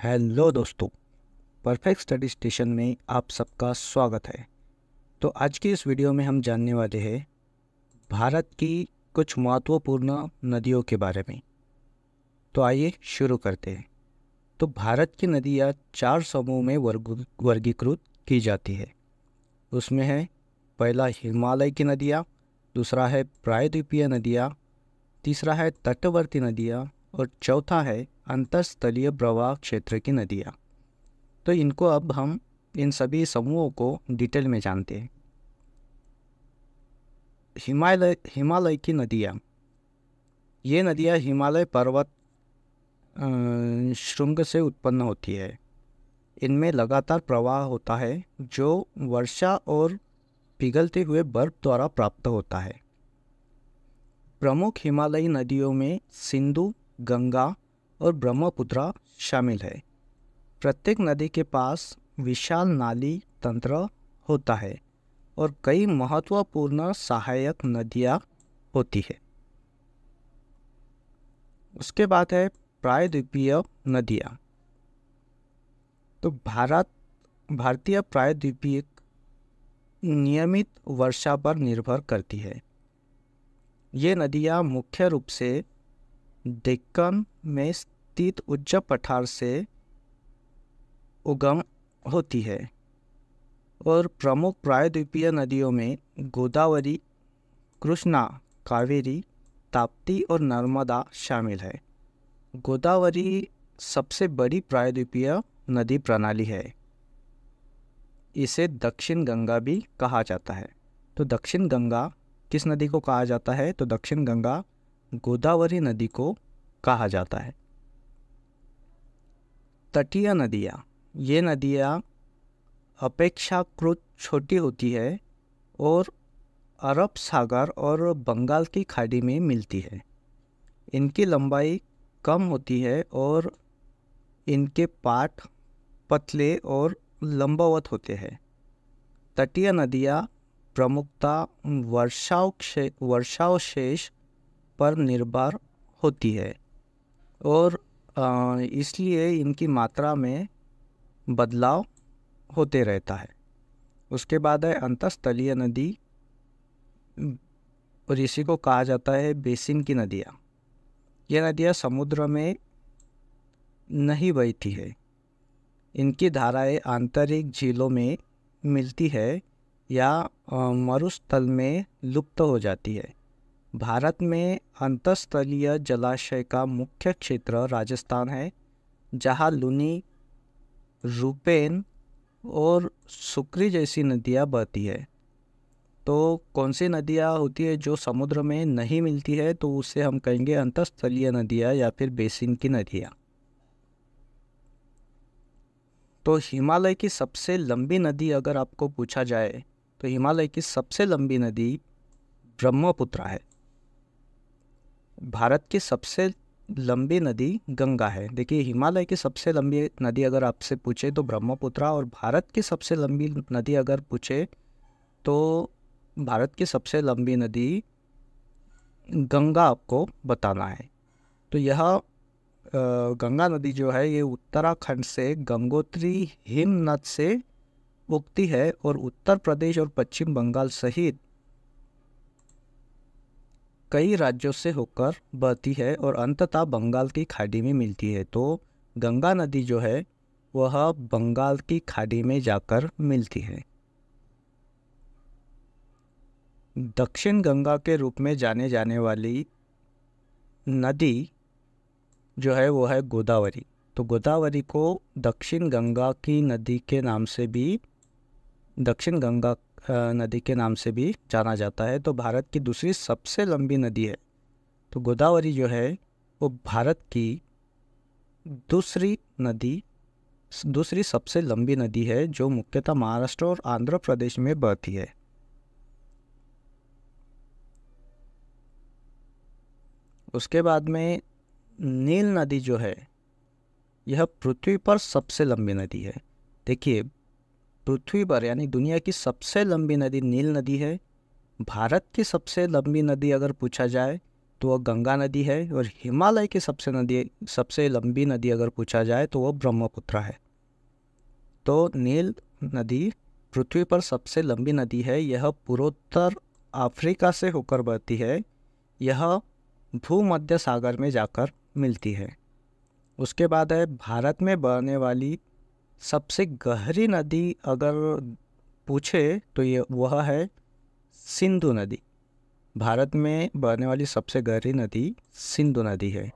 Hello दोस्तों, perfect study station में आप सबका स्वागत है। तो आज की इस वीडियो में हम जानने वाले हैं भारत की कुछ महत्वपूर्ण नदियों के बारे में। तो आइए शुरू करते हैं। तो भारत की नदियाँ 4 समूह में वर्गीकृत की जाती है। उसमें है पहला हिमालय की नदियाँ, दूसरा है प्रायद्वीपीय नदियाँ, तीसरा है तटवर्ती नदियाँ और चौथा है अंतरस्थलीय प्रवाह क्षेत्र की नदियाँ। तो इनको अब हम इन सभी समूहों को डिटेल में जानते हैं। हिमालय की नदियाँ, ये नदियाँ हिमालय पर्वत श्रृंग से उत्पन्न होती है। इनमें लगातार प्रवाह होता है जो वर्षा और पिघलते हुए बर्फ द्वारा प्राप्त होता है। प्रमुख हिमालयी नदियों में सिंधु, गंगा और ब्रह्मपुत्र शामिल है। प्रत्येक नदी के पास विशाल नाली तंत्र होता है और कई महत्वपूर्ण सहायक नदियाँ होती है। उसके बाद है प्रायद्वीपीय नदियाँ। तो भारतीय प्रायद्वीपीय नियमित वर्षा पर निर्भर करती है। ये नदियाँ मुख्य रूप से डेक्कन में स्थित उच्च पठार से उगम होती है और प्रमुख प्रायद्वीपीय नदियों में गोदावरी, कृष्णा, कावेरी, ताप्ती और नर्मदा शामिल है। गोदावरी सबसे बड़ी प्रायद्वीपीय नदी प्रणाली है। इसे दक्षिण गंगा भी कहा जाता है। तो दक्षिण गंगा किस नदी को कहा जाता है? तो दक्षिण गंगा गोदावरी नदी को कहा जाता है। तटीय नदियाँ, ये नदियाँ अपेक्षाकृत छोटी होती है और अरब सागर और बंगाल की खाड़ी में मिलती है। इनकी लंबाई कम होती है और इनके पाट पतले और लंबवत होते हैं। तटीय नदियाँ प्रमुखतः वर्षावशेष पर निर्भर होती है और इसलिए इनकी मात्रा में बदलाव होते रहता है। उसके बाद है अंतःस्थलीय नदी और इसी को कहा जाता है बेसिन की नदियाँ। ये नदियाँ समुद्र में नहीं बहती है। इनकी धाराएं आंतरिक झीलों में मिलती है या मरुस्थल में लुप्त हो जाती है। भारत में अंतःस्थलीय जलाशय का मुख्य क्षेत्र राजस्थान है, जहाँ लूनी, रूपेन और सुक्री जैसी नदियाँ बहती है। तो कौन सी नदियाँ होती है जो समुद्र में नहीं मिलती है? तो उसे हम कहेंगे अंतःस्थलीय नदियाँ या फिर बेसिन की नदियाँ। तो हिमालय की सबसे लंबी नदी अगर आपको पूछा जाए तो हिमालय की सबसे लंबी नदी ब्रह्मपुत्र है। भारत की सबसे लंबी नदी गंगा है। देखिए, हिमालय की सबसे लंबी नदी अगर आपसे पूछे तो ब्रह्मपुत्र, और भारत की सबसे लंबी नदी अगर पूछे तो भारत की सबसे लंबी नदी गंगा आपको बताना है। तो यह गंगा नदी जो है ये उत्तराखंड से गंगोत्री हिमनद से उगती है और उत्तर प्रदेश और पश्चिम बंगाल सहित कई राज्यों से होकर बहती है और अंततः बंगाल की खाड़ी में मिलती है। तो गंगा नदी जो है वह बंगाल की खाड़ी में जाकर मिलती है। दक्षिण गंगा के रूप में जाने जाने वाली नदी जो है वो है गोदावरी। तो गोदावरी को दक्षिण गंगा की नदी के नाम से भी दक्षिण गंगा नदी के नाम से भी जाना जाता है। तो भारत की दूसरी सबसे लंबी नदी है। तो गोदावरी जो है वो भारत की दूसरी सबसे लंबी नदी है जो मुख्यतः महाराष्ट्र और आंध्र प्रदेश में बहती है। उसके बाद में नील नदी जो है यह पृथ्वी पर सबसे लंबी नदी है। देखिए, पृथ्वी पर यानी दुनिया की सबसे लंबी नदी नील नदी है। भारत की सबसे लंबी नदी अगर पूछा जाए तो वह गंगा नदी है, और हिमालय की सबसे लंबी नदी अगर पूछा जाए तो वह ब्रह्मपुत्र है। तो नील नदी पृथ्वी पर सबसे लंबी नदी है। यह पूर्वोत्तर अफ्रीका से होकर बहती है। यह भूमध्य सागर में जाकर मिलती है। उसके बाद है भारत में बहने वाली सबसे गहरी नदी अगर पूछे तो वह है सिंधु नदी। भारत में बहने वाली सबसे गहरी नदी सिंधु नदी है।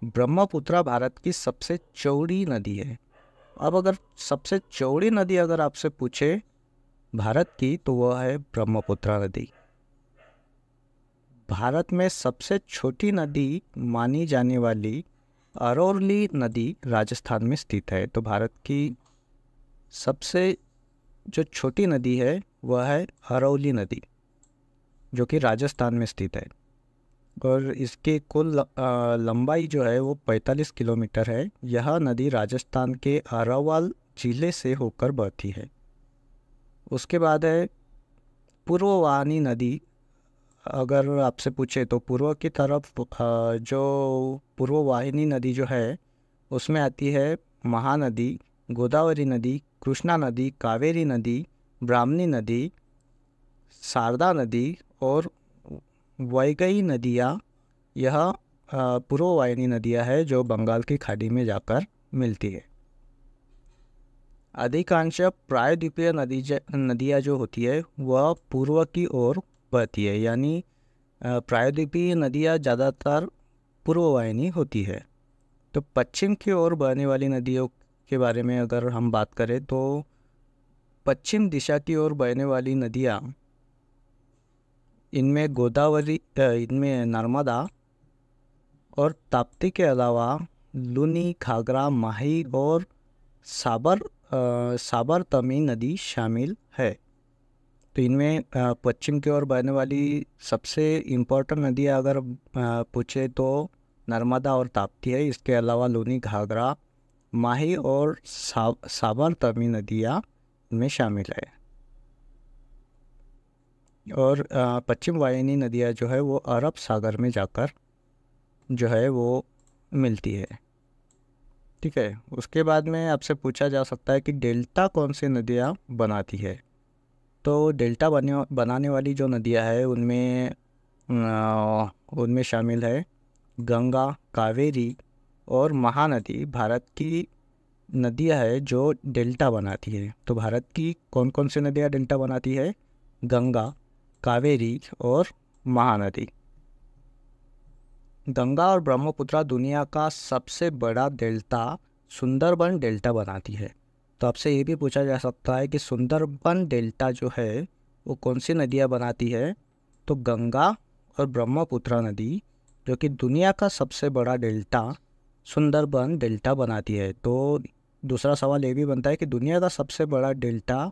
ब्रह्मपुत्र भारत की सबसे चौड़ी नदी है। अब अगर सबसे चौड़ी नदी अगर आपसे पूछे भारत की तो वह है ब्रह्मपुत्र नदी। भारत में सबसे छोटी नदी मानी जाने वाली अरवली नदी राजस्थान में स्थित है। तो भारत की सबसे जो छोटी नदी है वह है अरवली नदी, जो कि राजस्थान में स्थित है, और इसकी कुल लंबाई जो है वो 45 किलोमीटर है। यह नदी राजस्थान के अरावल जिले से होकर बहती है। उसके बाद है पूर्ववाहिनी नदी। अगर आपसे पूछे तो पूर्व की तरफ जो पूर्ववाहिनी नदी जो है उसमें आती है महानदी, गोदावरी नदी, कृष्णा नदी, कावेरी नदी, ब्राह्मणी नदी, शारदा नदी और वैगई नदियाँ। यह पूर्ववाहिनी नदियाँ है जो बंगाल की खाड़ी में जाकर मिलती है। अधिकांश प्रायद्वीपीय नदियाँ जो होती है वह पूर्व की ओर बहती है, यानी प्रायद्वीपीय नदियाँ ज़्यादातर पूर्ववाहिनी होती है। तो पश्चिम की ओर बहने वाली नदियों के बारे में अगर हम बात करें तो पश्चिम दिशा की ओर बहने वाली नदियाँ, इनमें गोदावरी, इनमें नर्मदा और ताप्ती के अलावा लूनी, घाघरा, माही और साबरमती नदी शामिल है। तो इनमें पश्चिम की ओर बहने वाली सबसे इम्पोर्टेंट नदियाँ अगर पूछे तो नर्मदा और ताप्ती है। इसके अलावा लूनी, घाघरा, माही और साबरमती नदियाँ इनमें शामिल है। और पश्चिम वाहिनी नदियाँ जो है वो अरब सागर में जाकर जो है वो मिलती है। ठीक है। उसके बाद में आपसे पूछा जा सकता है कि डेल्टा कौन सी नदियाँ बनाती है। तो डेल्टा बनाने वाली जो नदियाँ है उनमें शामिल है गंगा, कावेरी और महानदी। भारत की नदियाँ है जो डेल्टा बनाती है। तो भारत की कौन कौन सी नदियाँ डेल्टा बनाती है? गंगा, कावेरी और महानदी। गंगा और ब्रह्मपुत्र दुनिया का सबसे बड़ा डेल्टा सुंदरबन डेल्टा बनाती है। तो आपसे ये भी पूछा जा सकता है कि सुंदरबन डेल्टा जो है वो कौन सी नदियाँ बनाती है? तो गंगा और ब्रह्मपुत्र नदी, जो कि दुनिया का सबसे बड़ा डेल्टा सुंदरबन डेल्टा बनाती है। तो दूसरा सवाल ये भी बनता है कि दुनिया का सबसे बड़ा डेल्टा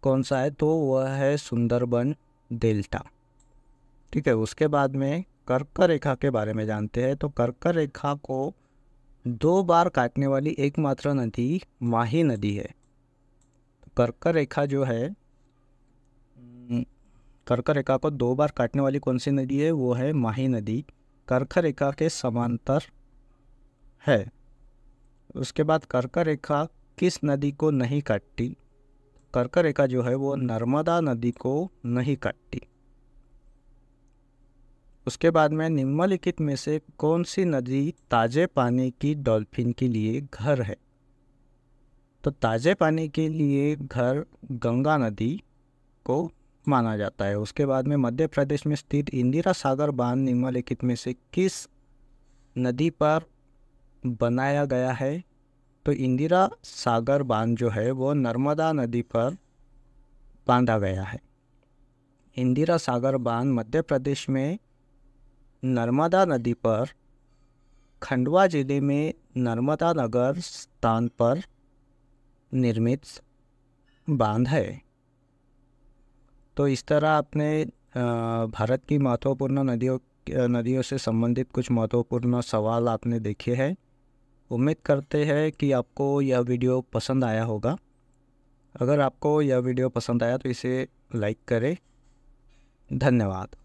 कौन सा है? तो वह है सुंदरबन डेल्टा। ठीक है। उसके बाद में कर्क रेखा के बारे में जानते हैं। तो कर्क रेखा को 2 बार काटने वाली एकमात्र नदी माही नदी है। कर्क रेखा जो है, कर्क रेखा को 2 बार काटने वाली कौन सी नदी है? वो है माही नदी, कर्क रेखा के समांतर है। उसके बाद कर्क रेखा किस नदी को नहीं काटती? कर्क रेखा जो है वो नर्मदा नदी को नहीं काटती। उसके बाद में निम्नलिखित में से कौन सी नदी ताजे पानी की डॉल्फिन के लिए घर है? तो ताजे पानी के लिए घर गंगा नदी को माना जाता है। उसके बाद में मध्य प्रदेश में स्थित इंदिरा सागर बांध निम्नलिखित में से किस नदी पर बनाया गया है? तो इंदिरा सागर बांध जो है वो नर्मदा नदी पर बांधा गया है। इंदिरा सागर बांध मध्य प्रदेश में नर्मदा नदी पर खंडवा जिले में नर्मदा नगर स्थान पर निर्मित बांध है। तो इस तरह आपने भारत की महत्वपूर्ण नदियों से संबंधित कुछ महत्वपूर्ण सवाल आपने देखे हैं। उम्मीद करते हैं कि आपको यह वीडियो पसंद आया होगा। अगर आपको यह वीडियो पसंद आया तो इसे लाइक करें। धन्यवाद।